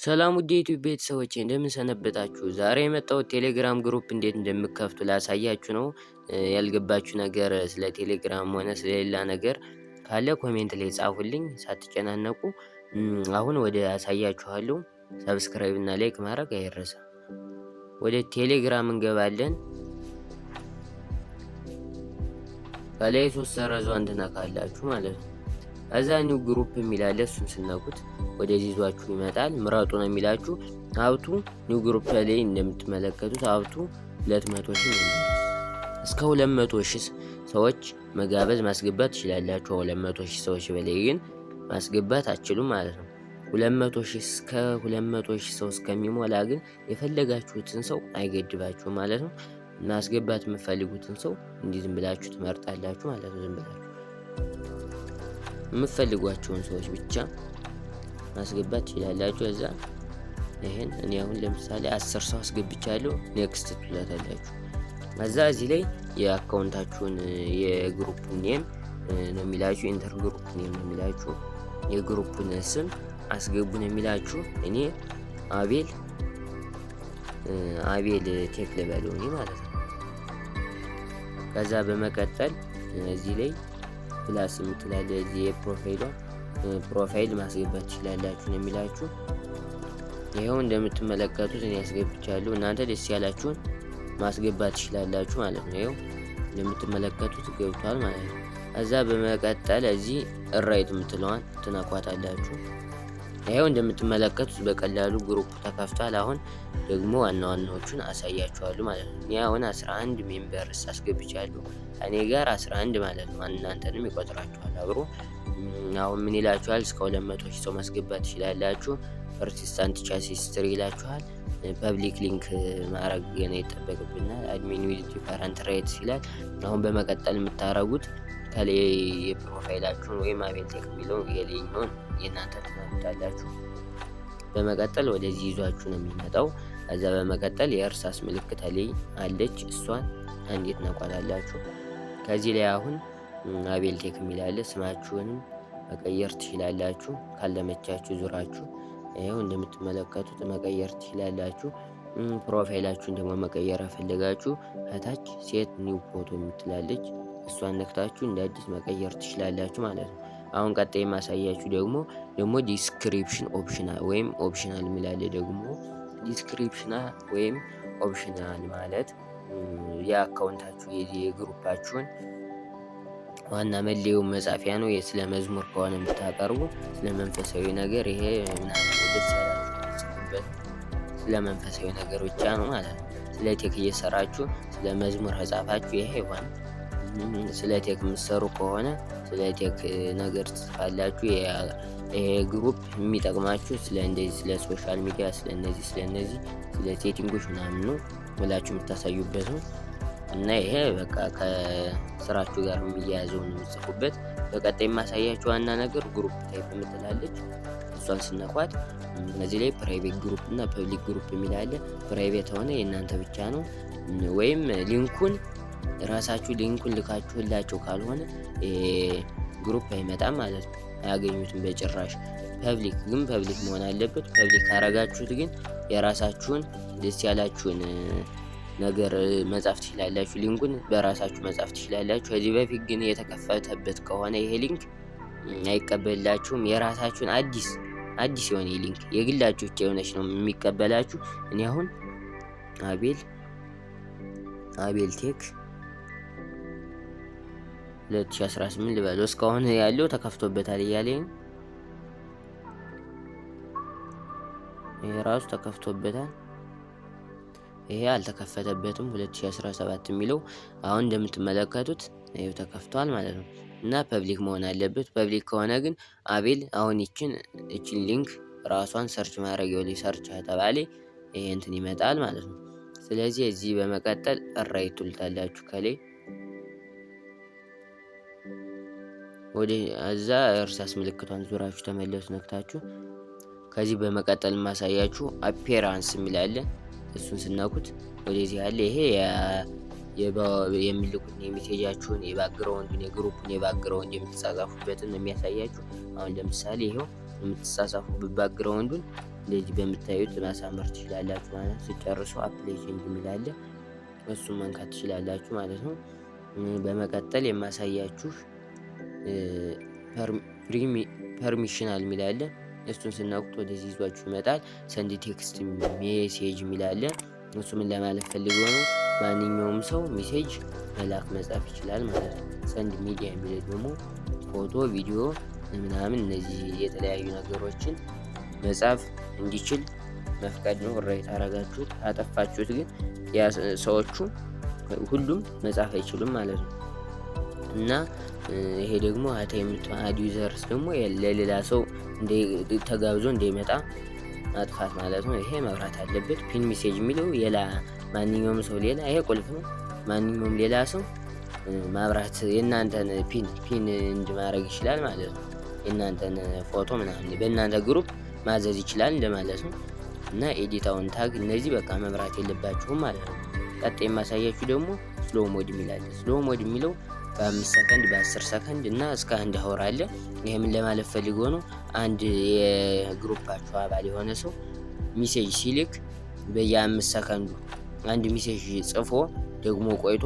ሰላም ውድ የዩቲዩብ ቤተሰቦቼ እንደምን ሰነበታችሁ? ዛሬ የመጣሁት ቴሌግራም ግሩፕ እንዴት እንደምከፍቱ ላሳያችሁ ነው። ያልገባችሁ ነገር ስለ ቴሌግራም ሆነ ስለሌላ ነገር ካለ ኮሜንት ላይ ጻፉልኝ ሳትጨናነቁ። አሁን ወደ አሳያችኋለሁ። ሰብስክራይብ እና ላይክ ማድረግ አይረሳ። ወደ ቴሌግራም እንገባለን። ከላይ 3 ሰረዟን ትነካላችሁ ማለት ነው። ከዛ ኒው ግሩፕ የሚላለ እሱን ስነኩት ወደዚህ ይዟችሁ ይመጣል። ምረጡ ነው የሚላችሁ። ሀብቱ ኒው ግሩፕ ላይ እንደምትመለከቱት ሀብቱ 200 ሺህ ነው። እስከ 200 ሺህ ሰዎች መጋበዝ ማስገባት ትችላላችሁ። 200 ሺህ ሰዎች በላይ ግን ማስገባት አትችሉም ማለት ነው። 200 ሺህ እስከ 200 ሺህ ሰው እስከሚሞላ ግን የፈለጋችሁትን ሰው አይገድባችሁም ማለት ነው። ማስገባት የምትፈልጉትን ሰው እንዲህ ዝም ብላችሁ ትመርጣላችሁ ማለት ነው። ዝም ብላችሁ የምትፈልጓቸውን ሰዎች ብቻ ማስገባት ትችላላችሁ። እዛ ይሄን እኔ አሁን ለምሳሌ 10 ሰው አስገብቻለሁ። ኔክስት ትላላችሁ። እዛ እዚህ ላይ የአካውንታችሁን የግሩፕ ኔም ነው የሚላችሁ። ኢንተር ግሩፕ ኔም ነው የሚላችሁ። የግሩፑን ስም አስገቡ ነው የሚላችሁ። እኔ አቤል ቴክ ልበለው እኔ ማለት ነው። ከዛ በመቀጠል እዚህ ላይ ፕላስ የምትላለ እዚህ ፕሮፋይል ማስገባት ትችላላችሁ ነው የሚላችሁ። ይሄው እንደምትመለከቱት እኔ አስገብቻለሁ። እናንተ ደስ ያላችሁን ማስገባት ትችላላችሁ ማለት ነው። ይሄው እንደምትመለከቱት ገብቷል ማለት ነው። ከዛ በመቀጠል እዚህ ራይት የምትለዋን ትነኳታላችሁ። ይሄው እንደምትመለከቱት በቀላሉ ግሩፕ ተከፍቷል። አሁን ደግሞ ዋናዎቹን አሳያችኋለሁ ማለት ነው። እኔ አሁን 11 ሜምበርስ አስገብቻለሁ። እኔ ጋር 11 ማለት ነው። እናንተንም ይቆጥራችኋል አብሮ። አሁን ምን ይላችኋል? እስከ 200 ሺህ ሰው ማስገባት ትችላላችሁ። ፐርሲስታንት ቻት ሂስትሪ ይላችኋል። ፐብሊክ ሊንክ ማድረግ ገና ይጠበቅብናል። አድሚን ዊዝ ዲፈረንት ራይትስ ይላል። አሁን በመቀጠል የምታረጉት ከላይ የፕሮፋይላችሁን ወይም አቤል ቴክ የሚለው የላይኛውን የእናንተ ትመርጣላችሁ። በመቀጠል ወደዚህ ይዟችሁ ነው የሚመጣው። ከዛ በመቀጠል የእርሳስ ምልክት ላይ አለች። እሷን አንዴት ነኳታላችሁ። ከዚህ ላይ አሁን አቤል ቴክ የሚላለ ስማችሁንም መቀየር ትችላላችሁ። ካለመቻችሁ ዙራችሁ ይኸው እንደምትመለከቱት መቀየር ትችላላችሁ። ፕሮፋይላችሁን ደግሞ መቀየር ፈልጋችሁ ከታች ሴት ኒው ፎቶ የምትላለች እሷን ነክታችሁ እንደ አዲስ መቀየር ትችላላችሁ ማለት ነው። አሁን ቀጣይ የማሳያችሁ ደግሞ ዲስክሪፕሽን ኦፕሽናል ወይም ኦፕሽናል የሚላለ ደግሞ ዲስክሪፕሽናል ወይም ኦፕሽናል ማለት የአካውንታችሁ የግሩፓችሁን ዋና መለያው መጻፊያ ነው። ስለ መዝሙር ከሆነ የምታቀርቡ ስለ መንፈሳዊ ነገር ይሄ ምናምን ደስ ያላችሁ ስለ መንፈሳዊ ነገር ብቻ ነው ማለት ነው። ስለ ቴክ እየሰራችሁ ስለ መዝሙር ከጻፋችሁ ይሄ ይሆን። ስለ ቴክ የምትሰሩ ከሆነ ስለ ቴክ ነገር ትጽፋላችሁ። ይሄ ግሩፕ የሚጠቅማችሁ ስለ እንደዚህ ስለ ሶሻል ሚዲያ ስለ ሴቲንጎች ምናምን ነው ብላችሁ የምታሳዩበት ነው። እና ይሄ በቃ ከስራችሁ ጋር የሚያያዘው ነው የምትጽፉበት። በቀጣይ የማሳያችሁ ዋና ነገር ግሩፕ ታይፕ የምትላለች እሷን ስነኳት እዚህ ላይ ፕራይቬት ግሩፕ እና ፐብሊክ ግሩፕ የሚላለ። ፕራይቬት ሆነ የእናንተ ብቻ ነው ወይም ራሳችሁ ሊንኩን ልካችሁላቸው ካልሆነ ግሩፕ አይመጣም ማለት ነው። አያገኙትም በጭራሽ። ፐብሊክ መሆን አለበት። ፐብሊክ ካረጋችሁት ግን የራሳችሁን ደስ ያላችሁን ነገር መጻፍ ትችላላችሁ። ሊንኩን በራሳችሁ መጻፍ ትችላላችሁ። ከዚህ በፊት ግን የተከፈተበት ከሆነ ይሄ ሊንክ አይቀበላችሁም። የራሳችሁን አዲስ የሆነ ሊንክ የግላችሁ ብቻ የሆነች ነው የሚቀበላችሁ። እኔ አሁን አቤል ቴክ 2018 ልበለው። እስካሁን ያለው ተከፍቶበታል እያለኝ ይሄ ራሱ ተከፍቶበታል። ይሄ አልተከፈተበትም 2017 የሚለው አሁን እንደምትመለከቱት ይሄው ተከፍቷል ማለት ነው። እና ፐብሊክ መሆን አለበት። ፐብሊክ ከሆነ ግን አቤል አሁን ይችን ሊንክ ራሷን ሰርች ማድረግ ላይ ሰርች ተባለ ይሄ እንትን ይመጣል ማለት ነው። ስለዚህ እዚህ በመቀጠል ራይት ትሉታላችሁ ከላይ ወደ እዛ እርሳስ ምልክቷን ዙራችሁ ተመለሱ ነክታችሁ። ከዚህ በመቀጠል ማሳያችሁ አፒራንስ የሚላለ እሱን ስናኩት ወደዚህ ያለ ይሄ የሚልኩት የሜሴጃችሁን የባክግራውንዱን የግሩፑን የምትጻጻፉበትን የሚያሳያችሁ። አሁን ለምሳሌ ይሄው የምትጻጻፉበት ባክግራውንዱን እንደዚህ በምታዩት ማሳመር ትችላላችሁ ማለት ነው። ሲጨርሱ አፕላይ ቼንጅ የሚል አለ፣ እሱን መንካት ትችላላችሁ ማለት ነው። በመቀጠል የማሳያችሁ ፐርሚሽናል የሚል አለ። እሱን ስናቁት ወደዚህ ይዟችሁ ይመጣል። ሰንድ ቴክስት ሜሴጅ የሚል አለ። እሱ ምን ለማለት ፈልጎ ነው? ማንኛውም ሰው ሜሴጅ መላክ መጻፍ ይችላል ማለት ነው። ሰንድ ሚዲያ የሚል ደግሞ ፎቶ፣ ቪዲዮ ምናምን እነዚህ የተለያዩ ነገሮችን መጻፍ እንዲችል መፍቀድ ነው። ራይት አረጋችሁት። አጠፋችሁት ግን ሰዎቹ ሁሉም መጻፍ አይችሉም ማለት ነው። እና ይሄ ደግሞ አድ ዩዘርስ ደግሞ ለሌላ ሰው ተጋብዞ እንደይመጣ ማጥፋት ማለት ነው። ይሄ መብራት አለበት። ፒን ሜሴጅ የሚለው ማንኛውም ሰው ሌላ፣ ይሄ ቁልፍ ነው። ማንኛውም ሌላ ሰው ማብራት የእናንተን ፒን እንድማድረግ ይችላል ማለት ነው። የእናንተን ፎቶ ምናምን በእናንተ ግሩፕ ማዘዝ ይችላል እንደማለት ነው። እና ኤዲታውን ታግ እነዚህ በቃ መብራት የለባችሁም ማለት ነው። ቀጣይ የማሳያችሁ ደግሞ ስሎ ሞድ የሚላል። ስሎ ሞድ የሚለው በ5 ሰከንድ በ10 ሰከንድ እና እስከ 1 አወር አለ። ይሄ ምን ለማለት ፈልጎ ነው? አንድ የግሩፓችሁ አባል የሆነ ሰው ሚሴጅ ሲልክ በየ5 ሰከንዱ አንድ ሚሴጅ ጽፎ ደግሞ ቆይቶ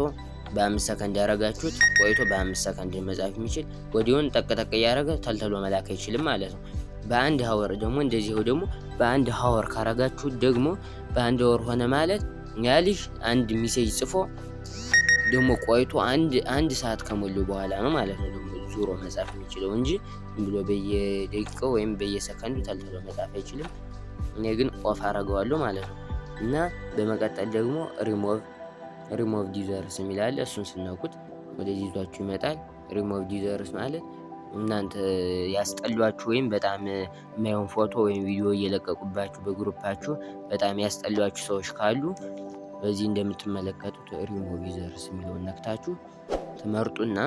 በ5 ሰከንድ ያረጋችሁት ቆይቶ በ5 ሰከንድ መጻፍ የሚችል ወዲያውን ጠቅጠቅ እያደረገ ተልተሎ መላክ አይችልም ማለት ነው። በአንድ ሀወር ደግሞ እንደዚሁ ደግሞ በአንድ ሀወር ካረጋችሁት ደግሞ በአንድ ሀወር ሆነ ማለት ያ ልጅ አንድ ሚሴጅ ጽፎ ደግሞ ቆይቶ አንድ ሰዓት ከሞሉ በኋላ ነው ማለት ነው ደግሞ ዙሮ መጻፍ የሚችለው እንጂ ብሎ በየደቂቃው ወይም በየሰከንዱ ተልተሎ መጻፍ አይችልም። እኔ ግን ኦፍ አረገዋለሁ ማለት ነው። እና በመቀጠል ደግሞ ሪሞቭ ዩዘርስ የሚላለ እሱን ስናውቁት ወደዚህ ይዟችሁ ይመጣል። ሪሞቭ ዩዘርስ ማለት እናንተ ያስጠሏችሁ ወይም በጣም የማይሆን ፎቶ ወይም ቪዲዮ እየለቀቁባችሁ በግሩፓችሁ በጣም ያስጠሏችሁ ሰዎች ካሉ በዚህ እንደምትመለከቱት ሪሞቭ ዩዘርስ የሚለውን ነክታችሁ ትመርጡና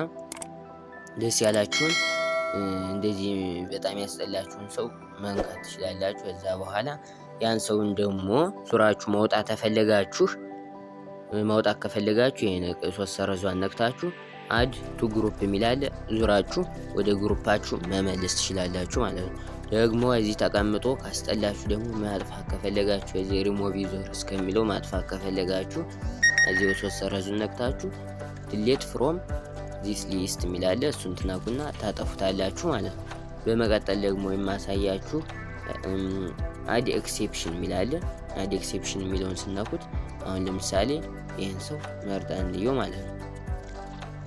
ደስ ያላችሁን እንደዚህ በጣም ያስጠላችሁን ሰው መንካት ትችላላችሁ። ከዛ በኋላ ያን ሰውን ደግሞ ዙራችሁ ማውጣት ከፈለጋችሁ ይሄን 3 ሰረዟን ነክታችሁ አድ ቱ ግሩፕ የሚላለ ዙራችሁ ወደ ግሩፓችሁ መመለስ ትችላላችሁ ማለት ነው። ደግሞ እዚህ ተቀምጦ ካስጠላችሁ ደግሞ ማጥፋት ከፈለጋችሁ እዚህ ሪሞቭ ዩዘርስ ከሚለው ማጥፋት ከፈለጋችሁ እዚህ 3 ሰረዙን ነክታችሁ ዲሌት ፍሮም ዚስ ሊስት የሚላለ እሱን ትናኩና ታጠፉታላችሁ ማለት ነው። በመቀጠል ደግሞ የማሳያችሁ አድ ኤክሴፕሽን የሚላለ አድ ኤክሴፕሽን የሚለውን ስናኩት አሁን ለምሳሌ ይሄን ሰው መርጠን እንየው ማለት ነው።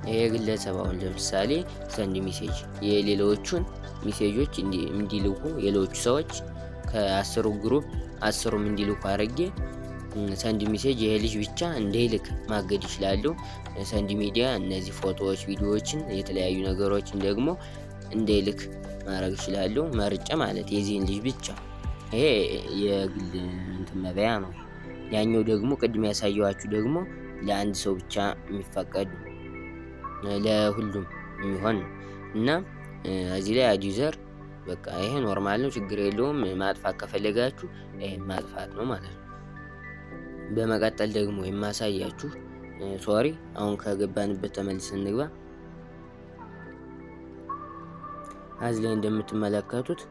ይሄ ግለሰብ አሁን ለምሳሌ ሰንድ ሜሴጅ የሌሎቹን ሜሴጆች እንዲልኩ ሌሎቹ ሰዎች ከ10 ግሩፕ 10ም እንዲልኩ አድርጌ ሰንድ ሜሴጅ ይሄ ልጅ ብቻ እንዳይልክ ማገድ ይችላሉ። ሰንድ ሚዲያ እነዚህ ፎቶዎች፣ ቪዲዮዎችን የተለያዩ ነገሮችን ደግሞ እንዳይልክ ማድረግ ይችላሉ። መርጬ ማለት የዚህን ልጅ ብቻ ይሄ የግል መበያ ነው። ያኛው ደግሞ ቅድም ያሳየዋችሁ ደግሞ ለአንድ ሰው ብቻ የሚፈቀድ ለሁሉም የሚሆን እና እዚህ ላይ አድ ዩዘር በቃ ይሄ ኖርማል ነው፣ ችግር የለውም። ማጥፋት ከፈለጋችሁ ይሄ ማጥፋት ነው ማለት ነው። በመቀጠል ደግሞ የማሳያችሁ አሁን ከገባንበት ተመልሰን እንግባ። እዚህ ላይ እንደምትመለከቱት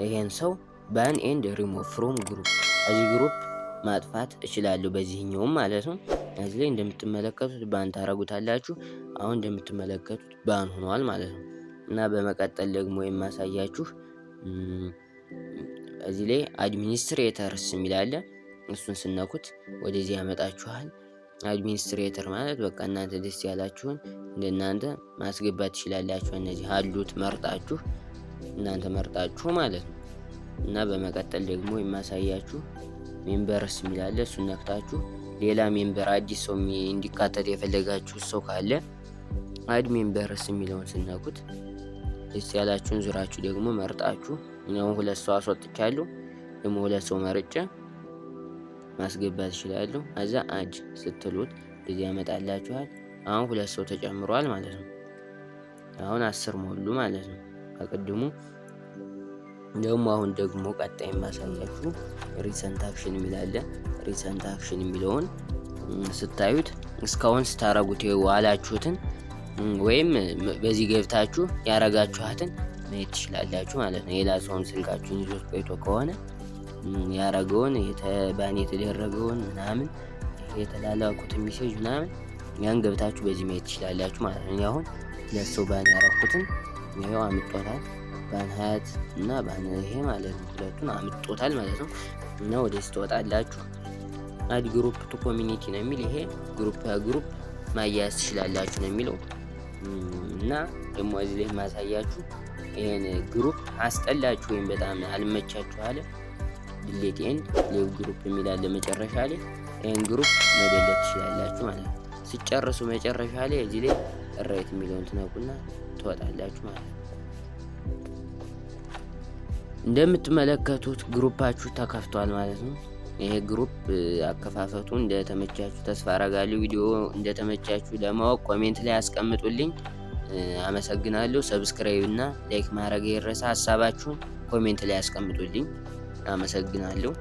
ይሄን ሰው ባን ኤንድ ሪሞቭ ፍሮም ግሩፕ እዚህ ግሩፕ ማጥፋት እችላለሁ በዚህኛውም ማለት ነው። እዚህ ላይ እንደምትመለከቱት ባን ታረጉታላችሁ። አሁን እንደምትመለከቱት ባን ሆኗል ማለት ነው። እና በመቀጠል ደግሞ የማሳያችሁ እዚህ ላይ አድሚኒስትሬተርስ የሚላለ እሱን ስነኩት ወደዚህ ያመጣችኋል። አድሚኒስትሬተር ማለት በቃ እናንተ ደስ ያላችሁን እንደናንተ ማስገባት ትችላላችሁ። እነዚህ አሉት መርጣችሁ እናንተ መርጣችሁ ማለት ነው። እና በመቀጠል ደግሞ የማሳያችሁ ሜምበርስ የሚላለ እሱን ነክታችሁ ሌላ ሜምበር አዲስ ሰው እንዲካተት የፈለጋችሁ ሰው ካለ አድ ሜምበርስ የሚለውን ስነኩት ደስ ያላችሁን ዙራችሁ ደግሞ መርጣችሁ እኛው 2 ሰው አስወጥቻለሁ ደግሞ 2 ሰው መርጬ ማስገባት ይችላል። አዛ አድ ስትሉት እዚህ ያመጣላችኋል። አሁን 2 ሰው ተጨምሯል ማለት ነው። አሁን 10 ሞሉ ማለት ነው ከቅድሙ። ደግሞ አሁን ደግሞ ቀጣይ ማሳያችሁ ሪሰንት አክሽን የሚላለ ሪሰንት አክሽን የሚለውን ስታዩት እስካሁን ስታረጉት የዋላችሁትን ወይም በዚህ ገብታችሁ ያረጋችኋትን ማየት ትችላላችሁ ማለት ነው። ሌላ ሰውን ስልካችሁን ይዞት ቆይቶ ከሆነ ያረገውን ባን የተደረገውን ምናምን የተላላኩት ሜሴጅ ምናምን ያን ገብታችሁ በዚህ ማየት ትችላላችሁ ማለት ነው። አሁን ለሰው ባን ያረኩትን ይሄው አምጦታል። ባን ሀያት እና ባን ይሄ ማለት ነው ሁለቱን አምጦታል ማለት ነው። እና ወደዚህ ትወጣላችሁ። አድ ግሩፕ ቱ ኮሚኒቲ ነው የሚል ይሄ ግሩፕ ማያያዝ ትችላላችሁ ነው የሚለው። እና ደግሞ እዚህ ላይ ማሳያችሁ ይሄን ግሩፕ አስጠላችሁ ወይም በጣም አልመቻችሁ አለ ዲሌት ኤንድ ሌቭ ግሩፕ የሚላለ መጨረሻ ላይ ይሄን ግሩፕ መደለት ትችላላችሁ ማለት ነው። ሲጨርሱ መጨረሻ ላይ እዚህ ላይ ራይት የሚለውን ትነኩና ትወጣላችሁ ማለት ነው። እንደምትመለከቱት ግሩፓችሁ ተከፍቷል ማለት ነው። ይሄ ግሩፕ አከፋፈቱ እንደተመቻችሁ ተስፋ አረጋለሁ። ቪዲዮ እንደተመቻችሁ ለማወቅ ኮሜንት ላይ አስቀምጡልኝ። አመሰግናለሁ። ሰብስክራይብ እና ላይክ ማድረግ ይረሳ። ሀሳባችሁን ኮሜንት ላይ አስቀምጡልኝ። አመሰግናለሁ።